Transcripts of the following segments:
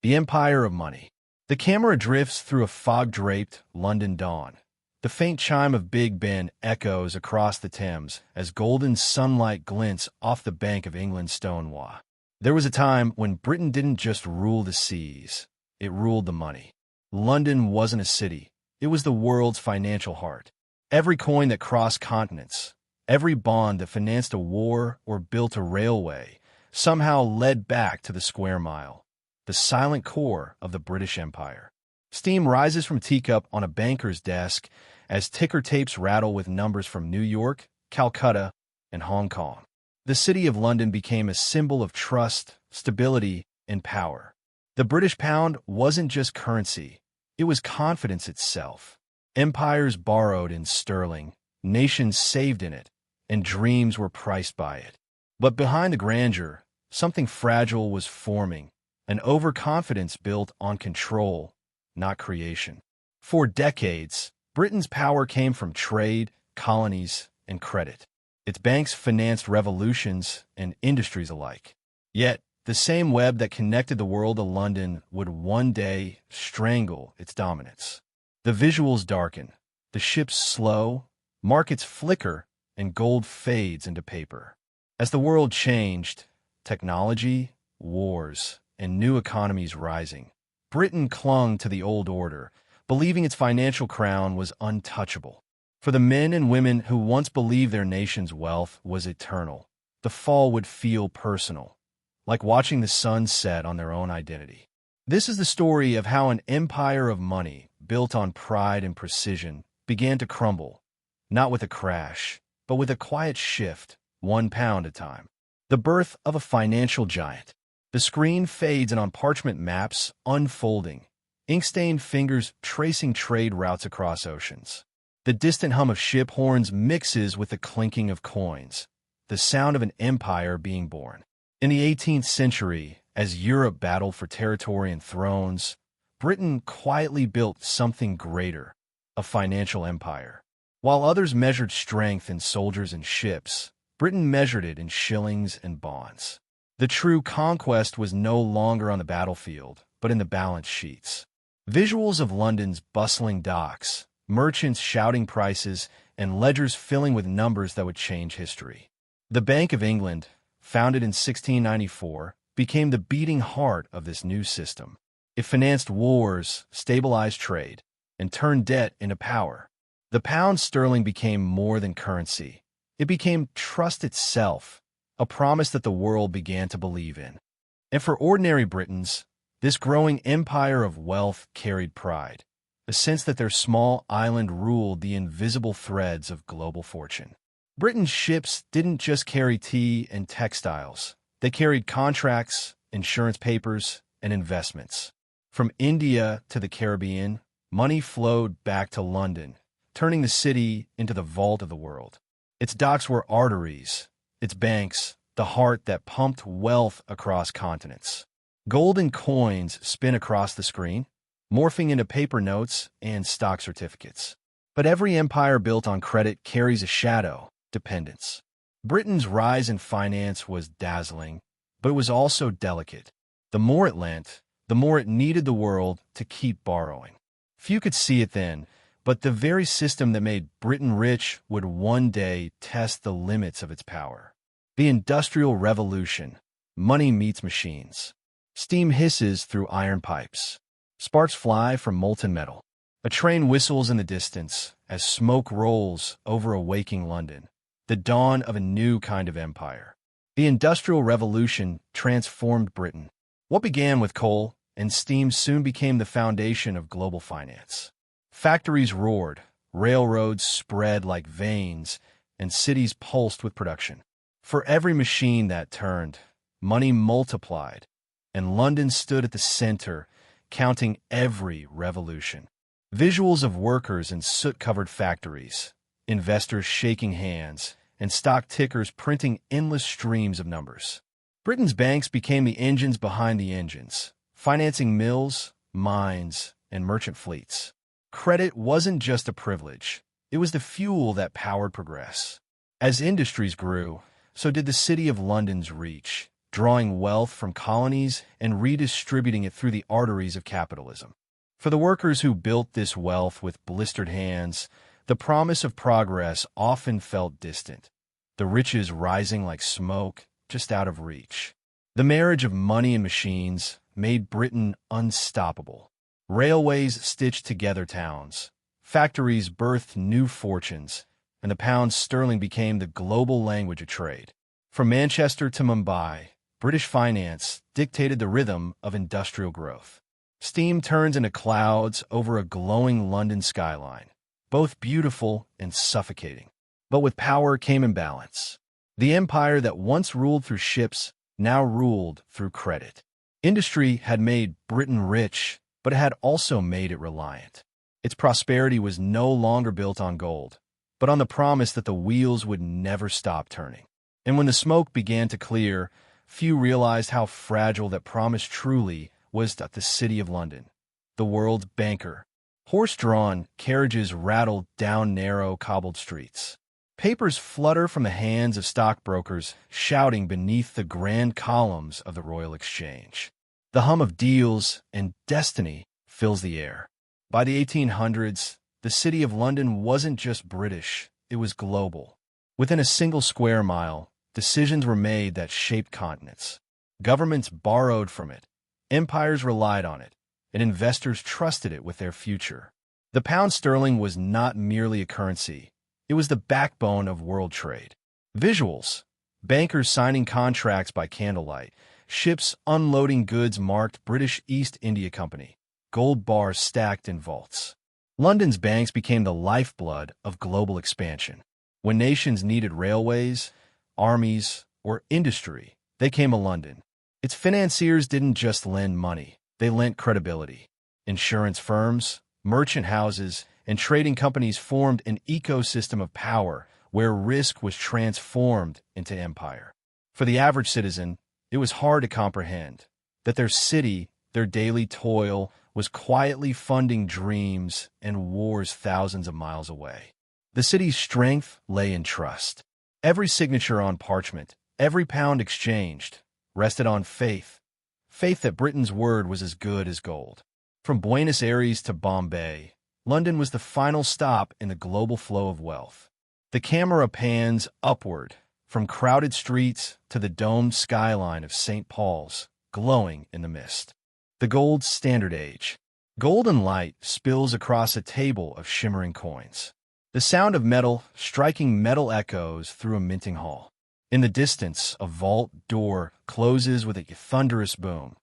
The Empire of Money. The camera drifts through a fog-draped London dawn. The faint chime of Big Ben echoes across the Thames as golden sunlight glints off the Bank of England's Stonewall. There was a time when Britain didn't just rule the seas, it ruled the money. London wasn't a city, it was the world's financial heart. Every coin that crossed continents, every bond that financed a war or built a railway, somehow led back to the square mile, the silent core of the British Empire. Steam rises from a teacup on a banker's desk as ticker tapes rattle with numbers from New York, Calcutta, and Hong Kong. The city of London became a symbol of trust, stability, and power. The British pound wasn't just currency, it was confidence itself. Empires borrowed in sterling, nations saved in it, and dreams were priced by it. But behind the grandeur, something fragile was forming, an overconfidence built on control, not creation. For decades, Britain's power came from trade, colonies, and credit. Its banks financed revolutions and industries alike. Yet, the same web that connected the world to London would one day strangle its dominance. The visuals darken, the ships slow, markets flicker, and gold fades into paper. As the world changed, technology, wars, and new economies rising, Britain clung to the old order, believing its financial crown was untouchable. For the men and women who once believed their nation's wealth was eternal, the fall would feel personal, like watching the sun set on their own identity. This is the story of how an empire of money, built on pride and precision, began to crumble, not with a crash, but with a quiet shift, £1 at a time. The birth of a financial giant. The screen fades and on parchment maps, unfolding, ink-stained fingers tracing trade routes across oceans. The distant hum of ship horns mixes with the clinking of coins, the sound of an empire being born. In the 18th century, as Europe battled for territory and thrones, Britain quietly built something greater, a financial empire. While others measured strength in soldiers and ships, Britain measured it in shillings and bonds. The true conquest was no longer on the battlefield, but in the balance sheets. Visuals of London's bustling docks, merchants shouting prices, and ledgers filling with numbers that would change history. The Bank of England, founded in 1694, became the beating heart of this new system. It financed wars, stabilized trade, and turned debt into power. The pound sterling became more than currency. It became trust itself, a promise that the world began to believe in. And for ordinary Britons, this growing empire of wealth carried pride, a sense that their small island ruled the invisible threads of global fortune. Britain's ships didn't just carry tea and textiles. They carried contracts, insurance papers, and investments. From India to the Caribbean, money flowed back to London, turning the city into the vault of the world. Its docks were arteries, its banks, the heart that pumped wealth across continents. Golden coins spin across the screen, morphing into paper notes and stock certificates. But every empire built on credit carries a shadow, dependence. Britain's rise in finance was dazzling, but it was also delicate. The more it lent, the more it needed the world to keep borrowing. Few could see it then, but the very system that made Britain rich would one day test the limits of its power. The Industrial Revolution. Money meets machines. Steam hisses through iron pipes. Sparks fly from molten metal. A train whistles in the distance as smoke rolls over a waking London. The dawn of a new kind of empire. The Industrial Revolution transformed Britain. What began with coal and steam soon became the foundation of global finance. Factories roared, railroads spread like veins, and cities pulsed with production. For every machine that turned, money multiplied, and London stood at the center, counting every revolution. Visuals of workers in soot-covered factories, investors shaking hands, and stock tickers printing endless streams of numbers. Britain's banks became the engines behind the engines, financing mills, mines, and merchant fleets. Credit wasn't just a privilege, it was the fuel that powered progress. As industries grew, so did the city of London's reach. drawing wealth from colonies and redistributing it through the arteries of capitalism. For the workers who built this wealth with blistered hands, the promise of progress often felt distant, the riches rising like smoke just out of reach. The marriage of money and machines made Britain unstoppable. Railways stitched together towns, factories birthed new fortunes, and the pound sterling became the global language of trade. From Manchester to Mumbai, British finance dictated the rhythm of industrial growth. Steam turns into clouds over a glowing London skyline, both beautiful and suffocating. But with power came imbalance. The empire that once ruled through ships now ruled through credit. Industry had made Britain rich, but it had also made it reliant. Its prosperity was no longer built on gold, but on the promise that the wheels would never stop turning. And when the smoke began to clear, few realized how fragile that promise truly was at the City of London, the world's banker. Horse-drawn carriages rattled down narrow, cobbled streets. Papers flutter from the hands of stockbrokers shouting beneath the grand columns of the Royal Exchange. The hum of deals and destiny fills the air. By the 1800s, the City of London wasn't just British, it was global. Within a single square mile, decisions were made that shaped continents. Governments borrowed from it, empires relied on it, and investors trusted it with their future. The pound sterling was not merely a currency, it was the backbone of world trade. Visuals: bankers signing contracts by candlelight, ships unloading goods marked British East India Company, gold bars stacked in vaults. London's banks became the lifeblood of global expansion. When nations needed railways, armies, or industry, they came to London. Its financiers didn't just lend money, they lent credibility. Insurance firms, merchant houses, and trading companies formed an ecosystem of power where risk was transformed into empire. For the average citizen, it was hard to comprehend that their city, their daily toil, was quietly funding dreams and wars thousands of miles away. The city's strength lay in trust. Every signature on parchment, every pound exchanged, rested on faith that Britain's word was as good as gold. From Buenos Aires to Bombay, London was the final stop in the global flow of wealth. The camera pans upward, from crowded streets to the domed skyline of St. Paul's, glowing in the mist. The gold standard age. Golden light spills across a table of shimmering coins. The sound of metal striking metal echoes through a minting hall. In the distance, a vault door closes with a thunderous boom,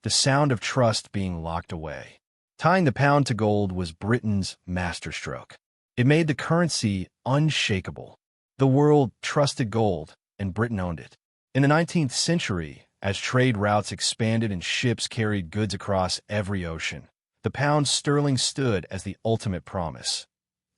the sound of trust being locked away. Tying the pound to gold was Britain's masterstroke. It made the currency unshakable. The world trusted gold, and Britain owned it. In the 19th century, as trade routes expanded and ships carried goods across every ocean, the pound sterling stood as the ultimate promise,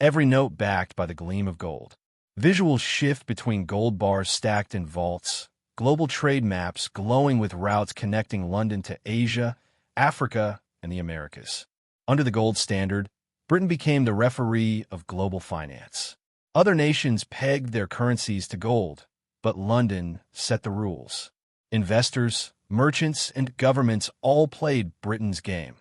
every note backed by the gleam of gold. Visuals shift between gold bars stacked in vaults, global trade maps glowing with routes connecting London to Asia, Africa, and the Americas. Under the gold standard, Britain became the referee of global finance. Other nations pegged their currencies to gold, but London set the rules. Investors, merchants, and governments all played Britain's game,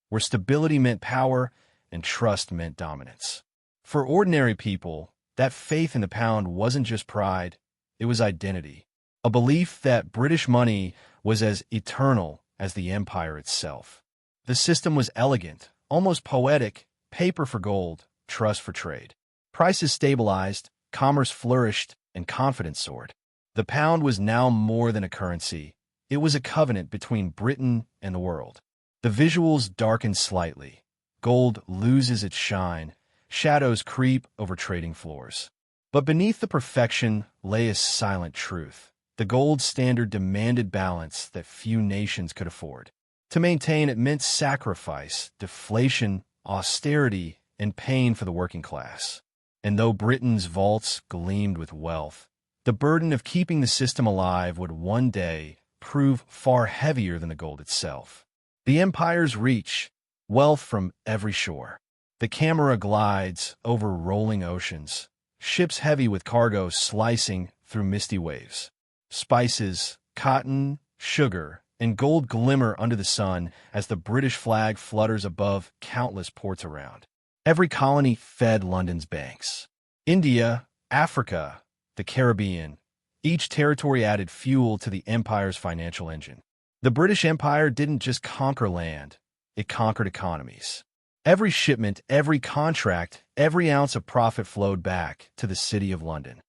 where stability meant power and trust meant dominance. For ordinary people, that faith in the pound wasn't just pride, it was identity. A belief that British money was as eternal as the empire itself. The system was elegant, almost poetic, paper for gold, trust for trade. Prices stabilized, commerce flourished, and confidence soared. The pound was now more than a currency. It was a covenant between Britain and the world. The visuals darken slightly. Gold loses its shine. Shadows creep over trading floors. But beneath the perfection lay a silent truth. The gold standard demanded balance that few nations could afford. To maintain it meant sacrifice, deflation, austerity, and pain for the working class. And though Britain's vaults gleamed with wealth, the burden of keeping the system alive would one day prove far heavier than the gold itself. The empire's reach, wealth from every shore. The camera glides over rolling oceans, ships heavy with cargo slicing through misty waves. Spices, cotton, sugar, and gold glimmer under the sun as the British flag flutters above countless ports around. Every colony fed London's banks. India, Africa, the Caribbean, each territory added fuel to the empire's financial engine. The British Empire didn't just conquer land, it conquered economies. Every shipment, every contract, every ounce of profit flowed back to the City of London.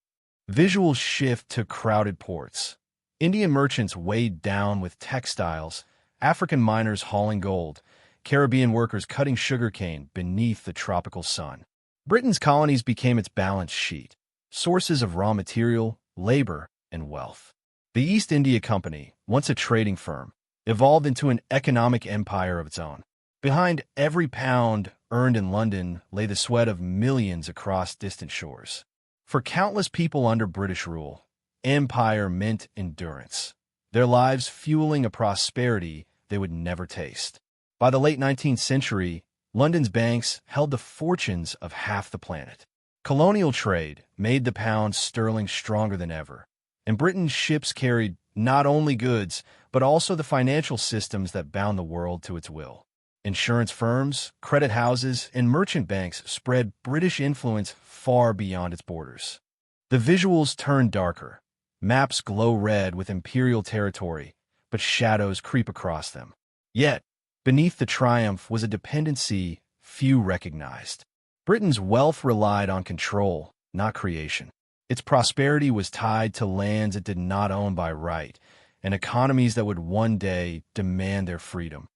Visuals shift to crowded ports. Indian merchants weighed down with textiles, African miners hauling gold, Caribbean workers cutting sugarcane beneath the tropical sun. Britain's colonies became its balance sheet, sources of raw material, labor, and wealth. The East India Company, once a trading firm, evolved into an economic empire of its own. Behind every pound earned in London lay the sweat of millions across distant shores. For countless people under British rule, empire meant endurance, their lives fueling a prosperity they would never taste. By the late 19th century, London's banks held the fortunes of half the planet. Colonial trade made the pound sterling stronger than ever, and Britain's ships carried not only goods, but also the financial systems that bound the world to its will. Insurance firms, credit houses, and merchant banks spread British influence far beyond its borders. The visuals turn darker. Maps glow red with imperial territory, but shadows creep across them. Yet, beneath the triumph was a dependency few recognized. Britain's wealth relied on control, not creation. Its prosperity was tied to lands it did not own by right, and economies that would one day demand their freedom.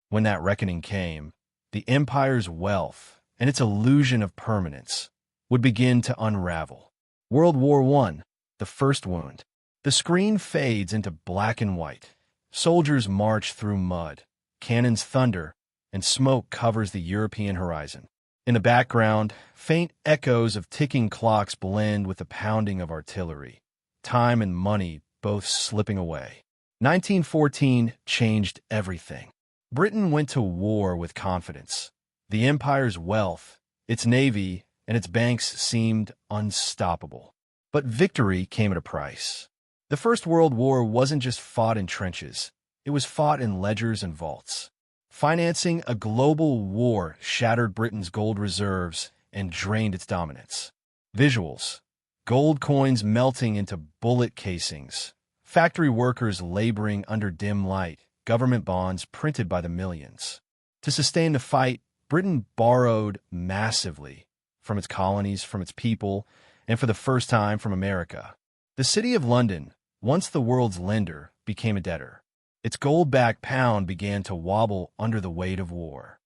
When that reckoning came, the empire's wealth and its illusion of permanence would begin to unravel. World War I, the first wound. The screen fades into black and white. Soldiers march through mud. Cannons thunder, and smoke covers the European horizon. In the background, faint echoes of ticking clocks blend with the pounding of artillery. Time and money both slipping away. 1914 changed everything. Britain went to war with confidence. The empire's wealth, its navy, and its banks seemed unstoppable. But victory came at a price. The First World War wasn't just fought in trenches. It was fought in ledgers and vaults. Financing a global war shattered Britain's gold reserves and drained its dominance. Visuals. Gold coins melting into bullet casings. Factory workers laboring under dim light. Government bonds printed by the millions. To sustain the fight, Britain borrowed massively from its colonies, from its people, and for the first time from America. The City of London, once the world's lender, became a debtor. Its gold-backed pound began to wobble under the weight of war.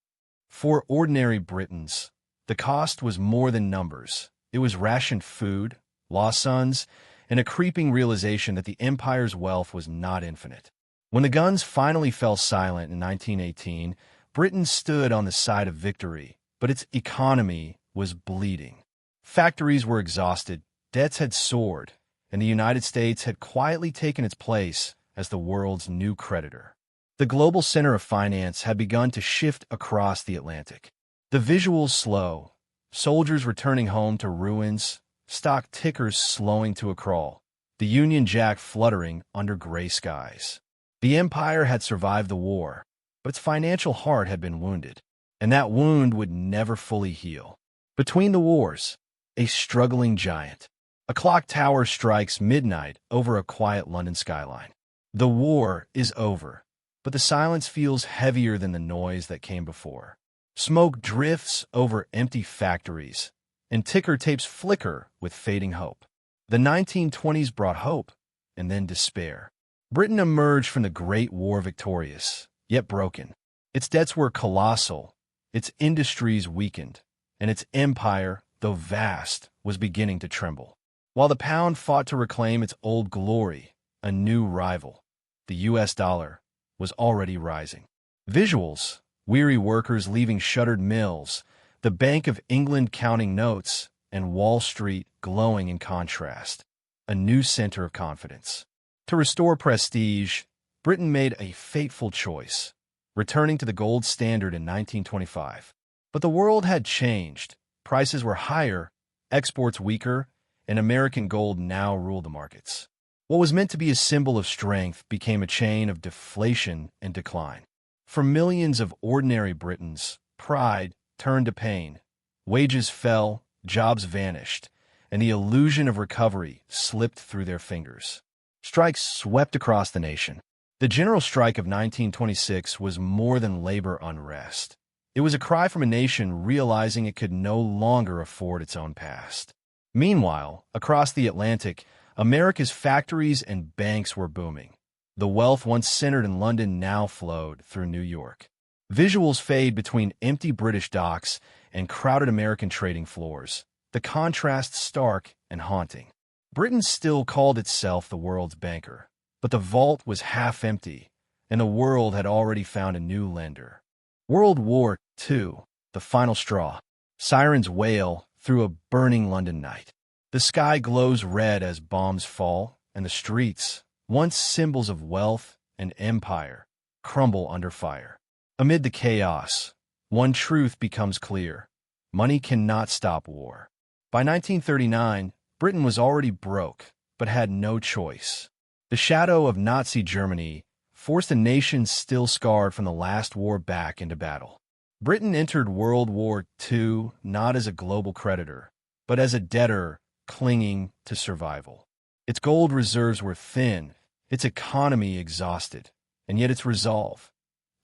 For ordinary Britons, the cost was more than numbers. It was rationed food, lost sons, and a creeping realization that the empire's wealth was not infinite. When the guns finally fell silent in 1918, Britain stood on the side of victory, but its economy was bleeding. Factories were exhausted, debts had soared, and the United States had quietly taken its place as the world's new creditor. The global center of finance had begun to shift across the Atlantic. The visuals slow, soldiers returning home to ruins, stock tickers slowing to a crawl, the Union Jack fluttering under gray skies. The empire had survived the war, but its financial heart had been wounded, and that wound would never fully heal. Between the wars, a struggling giant. A clock tower strikes midnight over a quiet London skyline. The war is over, but the silence feels heavier than the noise that came before. Smoke drifts over empty factories, and ticker tapes flicker with fading hope. The 1920s brought hope, and then despair. Britain emerged from the Great War victorious, yet broken. Its debts were colossal, its industries weakened, and its empire, though vast, was beginning to tremble. While the pound fought to reclaim its old glory, a new rival, the U.S. dollar, was already rising. Visuals, weary workers leaving shuttered mills, the Bank of England counting notes, and Wall Street glowing in contrast. A new center of confidence. To restore prestige, Britain made a fateful choice, returning to the gold standard in 1925. But the world had changed. Prices were higher, exports weaker, and American gold now ruled the markets. What was meant to be a symbol of strength became a chain of deflation and decline. For millions of ordinary Britons, pride turned to pain. Wages fell, jobs vanished, and the illusion of recovery slipped through their fingers. Strikes swept across the nation. The general strike of 1926 was more than labor unrest. It was a cry from a nation realizing it could no longer afford its own past. Meanwhile, across the Atlantic, America's factories and banks were booming. The wealth once centered in London now flowed through New York. Visuals fade between empty British docks and crowded American trading floors, the contrast stark and haunting. Britain still called itself the world's banker, but the vault was half empty, and the world had already found a new lender. World War II, the final straw. Sirens wail through a burning London night. The sky glows red as bombs fall, and the streets, once symbols of wealth and empire, crumble under fire. Amid the chaos, one truth becomes clear: money cannot stop war. By 1939, Britain was already broke, but had no choice. The shadow of Nazi Germany forced a nation still scarred from the last war back into battle. Britain entered World War II not as a global creditor, but as a debtor clinging to survival. Its gold reserves were thin, its economy exhausted, and yet its resolve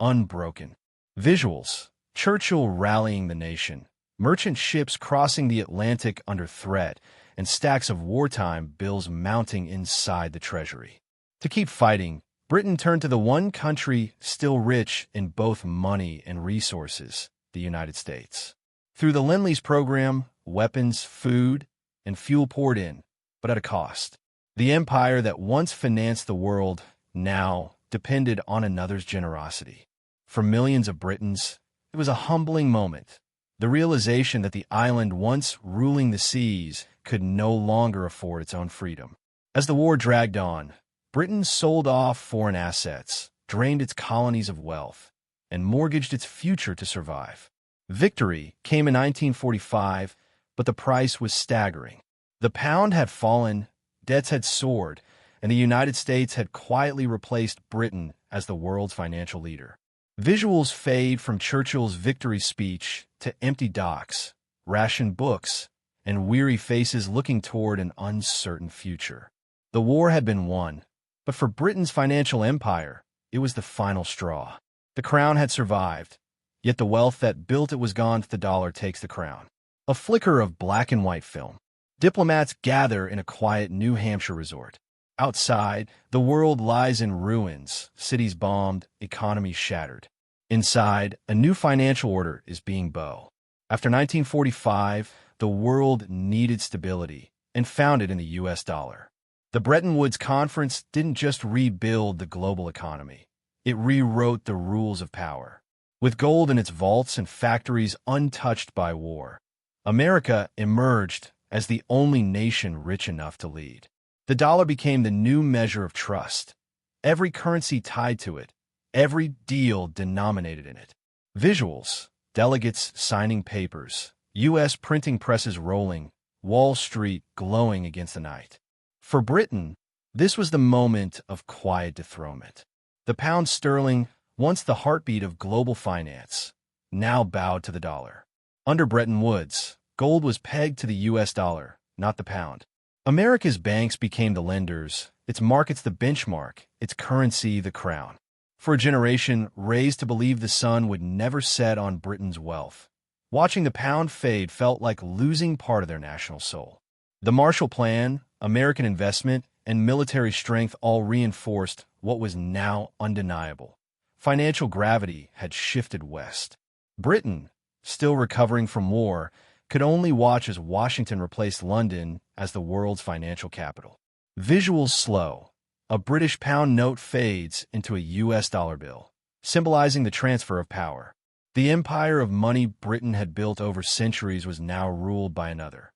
unbroken. Visuals: Churchill rallying the nation, merchant ships crossing the Atlantic under threat, and stacks of wartime bills mounting inside the treasury. To keep fighting, Britain turned to the one country still rich in both money and resources, the United States. Through the Lend-Lease program, weapons, food, and fuel poured in, but at a cost. The empire that once financed the world now depended on another's generosity. For millions of Britons, it was a humbling moment, the realization that the island once ruling the seas could no longer afford its own freedom. As the war dragged on, Britain sold off foreign assets, drained its colonies of wealth, and mortgaged its future to survive. Victory came in 1945, but the price was staggering. The pound had fallen, debts had soared, and the United States had quietly replaced Britain as the world's financial leader. Visuals fade from Churchill's victory speech to empty docks, rationed books, and weary faces looking toward an uncertain future. The war had been won, but for Britain's financial empire, it was the final straw. The crown had survived, yet the wealth that built it was gone. The dollar takes the crown. A flicker of black and white film. Diplomats gather in a quiet New Hampshire resort. Outside, the world lies in ruins, cities bombed, economies shattered. Inside, a new financial order is being built. After 1945, the world needed stability and found it in the U.S. dollar. The Bretton Woods Conference didn't just rebuild the global economy. It rewrote the rules of power. With gold in its vaults and factories untouched by war, America emerged as the only nation rich enough to lead. The dollar became the new measure of trust. Every currency tied to it, every deal denominated in it. Visuals: delegates signing papers, U.S. printing presses rolling, Wall Street glowing against the night. For Britain, this was the moment of quiet dethronement. The pound sterling, once the heartbeat of global finance, now bowed to the dollar. Under Bretton Woods, gold was pegged to the U.S. dollar, not the pound. America's banks became the lenders, its markets the benchmark, its currency the crown. For a generation raised to believe the sun would never set on Britain's wealth, watching the pound fade felt like losing part of their national soul. The Marshall Plan, American investment, and military strength all reinforced what was now undeniable. Financial gravity had shifted west. Britain, still recovering from war, could only watch as Washington replaced London as the world's financial capital. Visuals slow. A British pound note fades into a U.S. dollar bill, symbolizing the transfer of power. The empire of money Britain had built over centuries was now ruled by another,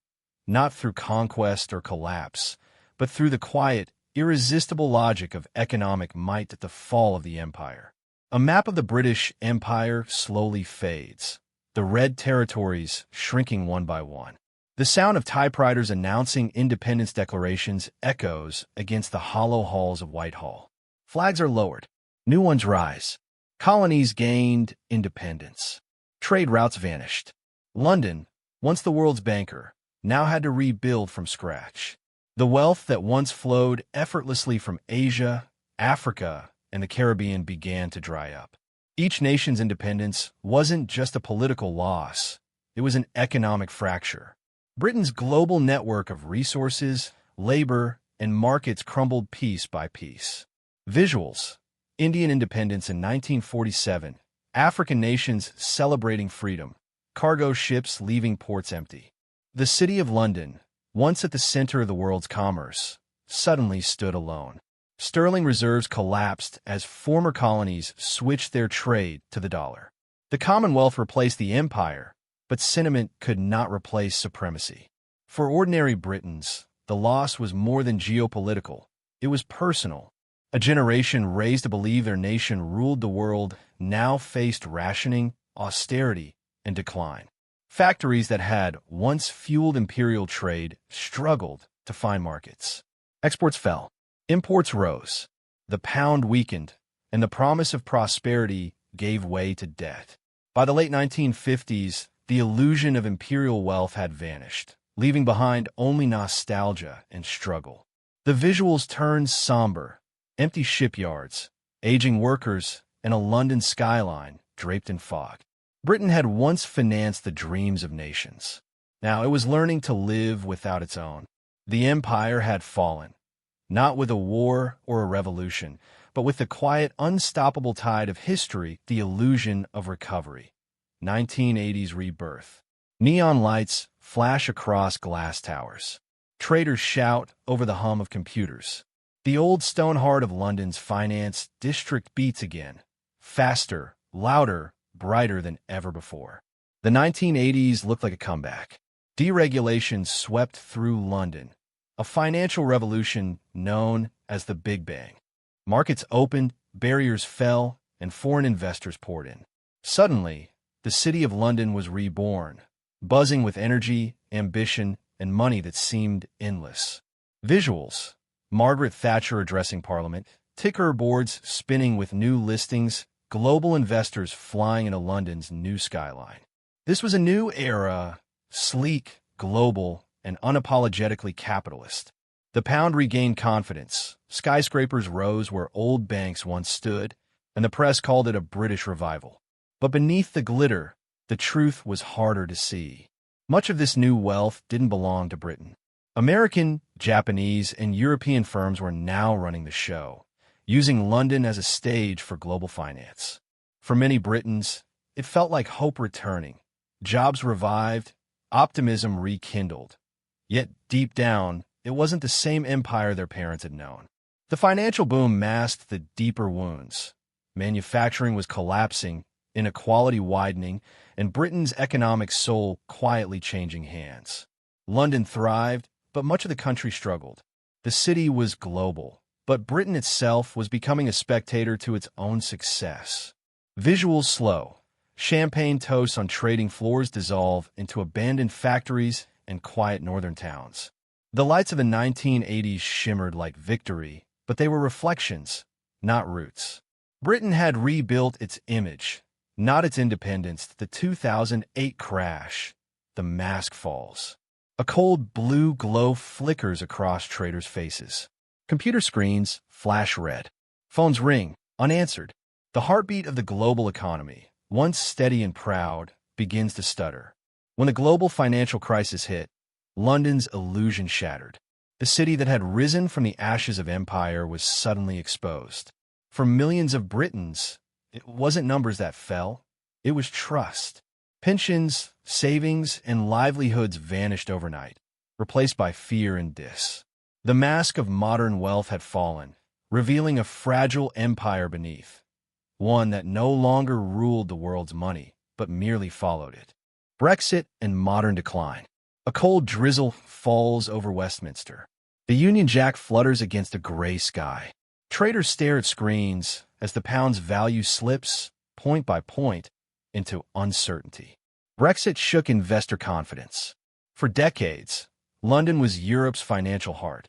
not through conquest or collapse, but through the quiet, irresistible logic of economic might at the fall of the empire. A map of the British Empire slowly fades, the red territories shrinking one by one. The sound of typewriters announcing independence declarations echoes against the hollow halls of Whitehall. Flags are lowered. New ones rise. Colonies gained independence. Trade routes vanished. London, once the world's banker, now had to rebuild from scratch. The wealth that once flowed effortlessly from Asia, Africa, and the Caribbean began to dry up. Each nation's independence wasn't just a political loss, it was an economic fracture. Britain's global network of resources, labor, and markets crumbled piece by piece. Visuals: Indian independence in 1947, African nations celebrating freedom, cargo ships leaving ports empty. The city of London, once at the center of the world's commerce, suddenly stood alone. Sterling reserves collapsed as former colonies switched their trade to the dollar. The Commonwealth replaced the empire, but sentiment could not replace supremacy. For ordinary Britons, the loss was more than geopolitical. It was personal. A generation raised to believe their nation ruled the world now faced rationing, austerity, and decline. Factories that had once fueled imperial trade struggled to find markets. Exports fell. Imports rose. The pound weakened, and the promise of prosperity gave way to debt. By the late 1950s, the illusion of imperial wealth had vanished, leaving behind only nostalgia and struggle. The visuals turned somber: empty shipyards, aging workers, and a London skyline draped in fog. Britain had once financed the dreams of nations. Now it was learning to live without its own. The empire had fallen, not with a war or a revolution, but with the quiet, unstoppable tide of history, the illusion of recovery. 1980s rebirth. Neon lights flash across glass towers. Traders shout over the hum of computers. The old stone heart of London's finance district beats again, faster, louder, brighter than ever before. The 1980s looked like a comeback. Deregulation swept through London, a financial revolution known as the Big Bang. Markets opened, barriers fell, and foreign investors poured in. Suddenly, the city of London was reborn, buzzing with energy, ambition, and money that seemed endless. Visuals: Margaret Thatcher addressing Parliament, ticker boards spinning with new listings, global investors flying into London's new skyline. This was a new era, sleek, global, and unapologetically capitalist. The pound regained confidence, skyscrapers rose where old banks once stood, and the press called it a British revival. But beneath the glitter, the truth was harder to see. Much of this new wealth didn't belong to Britain. American, Japanese, and European firms were now running the show, using London as a stage for global finance. For many Britons, it felt like hope returning. Jobs revived, optimism rekindled. Yet deep down, it wasn't the same empire their parents had known. The financial boom masked the deeper wounds. Manufacturing was collapsing, inequality widening, and Britain's economic soul quietly changing hands. London thrived, but much of the country struggled. The city was global, but Britain itself was becoming a spectator to its own success. Visuals slow. Champagne toasts on trading floors dissolve into abandoned factories and quiet northern towns. The lights of the 1980s shimmered like victory, but they were reflections, not roots. Britain had rebuilt its image, not its independence. The 2008 crash. The mask falls. A cold blue glow flickers across traders' faces. Computer screens flash red. Phones ring, unanswered. The heartbeat of the global economy, once steady and proud, begins to stutter. When the global financial crisis hit, London's illusion shattered. The city that had risen from the ashes of empire was suddenly exposed. For millions of Britons, it wasn't numbers that fell, it was trust. Pensions, savings, and livelihoods vanished overnight, replaced by fear and dis. The mask of modern wealth had fallen, revealing a fragile empire beneath, one that no longer ruled the world's money, but merely followed it. Brexit and modern decline. A cold drizzle falls over Westminster. The Union Jack flutters against a gray sky. Traders stare at screens as the pound's value slips, point by point, into uncertainty. Brexit shook investor confidence. For decades, London was Europe's financial heart,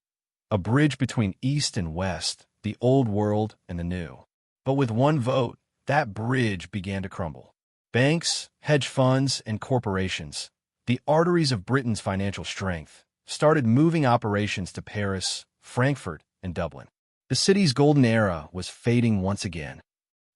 a bridge between East and West, the old world and the new. But with one vote, that bridge began to crumble. Banks, hedge funds, and corporations, the arteries of Britain's financial strength, started moving operations to Paris, Frankfurt, and Dublin. The city's golden era was fading once again.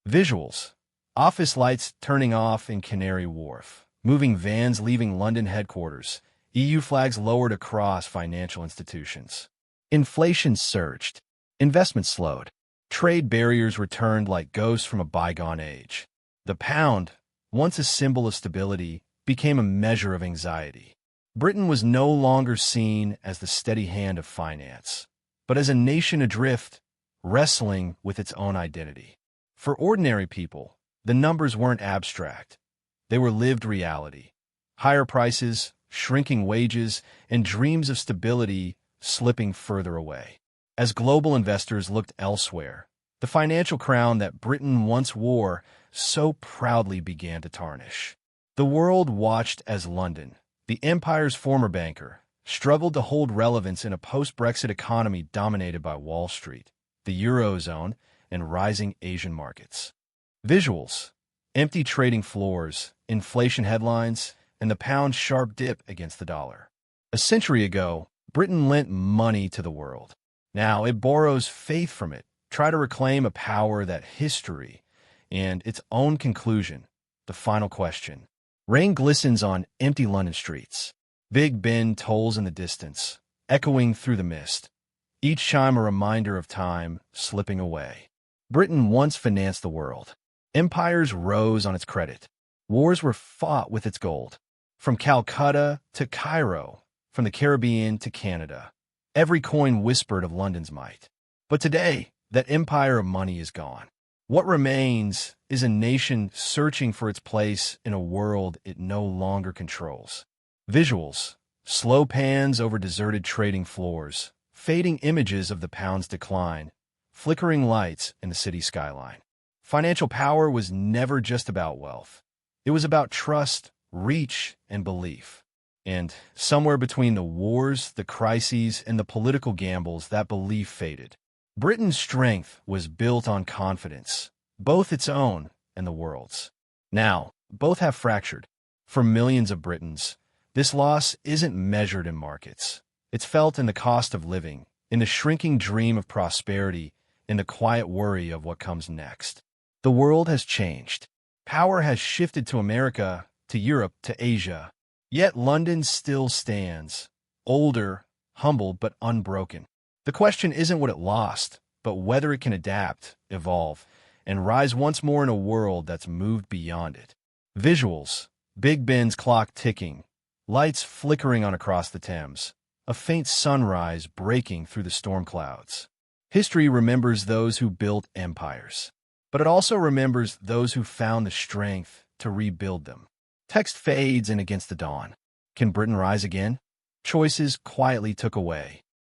Visuals: office lights turning off in Canary Wharf, moving vans leaving London headquarters, EU flags lowered across financial institutions. Inflation surged. Investment slowed. Trade barriers returned like ghosts from a bygone age. The pound, once a symbol of stability, became a measure of anxiety. Britain was no longer seen as the steady hand of finance, but as a nation adrift, wrestling with its own identity. For ordinary people, the numbers weren't abstract. They were lived reality. Higher prices, shrinking wages, and dreams of stability slipping further away. As global investors looked elsewhere, the financial crown that Britain once wore so proudly began to tarnish. The world watched as London, the empire's former banker, struggled to hold relevance in a post-Brexit economy dominated by Wall Street, the Eurozone, and rising Asian markets. Visuals: empty trading floors, inflation headlines, and the pound's sharp dip against the dollar. A century ago, Britain lent money to the world. Now it borrows faith from it, try to reclaim a power that history and its own conclusion, the final question. Rain glistens on empty London streets. Big Ben tolls in the distance, echoing through the mist. Each chime a reminder of time slipping away. Britain once financed the world. Empires rose on its credit. Wars were fought with its gold. From Calcutta to Cairo, from the Caribbean to Canada, every coin whispered of London's might. But today, that empire of money is gone. What remains is a nation searching for its place in a world it no longer controls. Visuals: slow pans over deserted trading floors, fading images of the pound's decline, flickering lights in the city skyline. Financial power was never just about wealth. It was about trust, reach, and belief. And somewhere between the wars, the crises, and the political gambles, that belief faded. Britain's strength was built on confidence, both its own and the world's. Now, both have fractured. For millions of Britons, this loss isn't measured in markets. It's felt in the cost of living, in the shrinking dream of prosperity, in the quiet worry of what comes next. The world has changed. Power has shifted to America, to Europe, to Asia. Yet London still stands, older, humble, but unbroken. The question isn't what it lost, but whether it can adapt, evolve, and rise once more in a world that's moved beyond it. Visuals: Big Ben's clock ticking, lights flickering on across the Thames, a faint sunrise breaking through the storm clouds. History remembers those who built empires, but it also remembers those who found the strength to rebuild them. Text fades in against the dawn. Can Britain rise again? Choices quietly took away.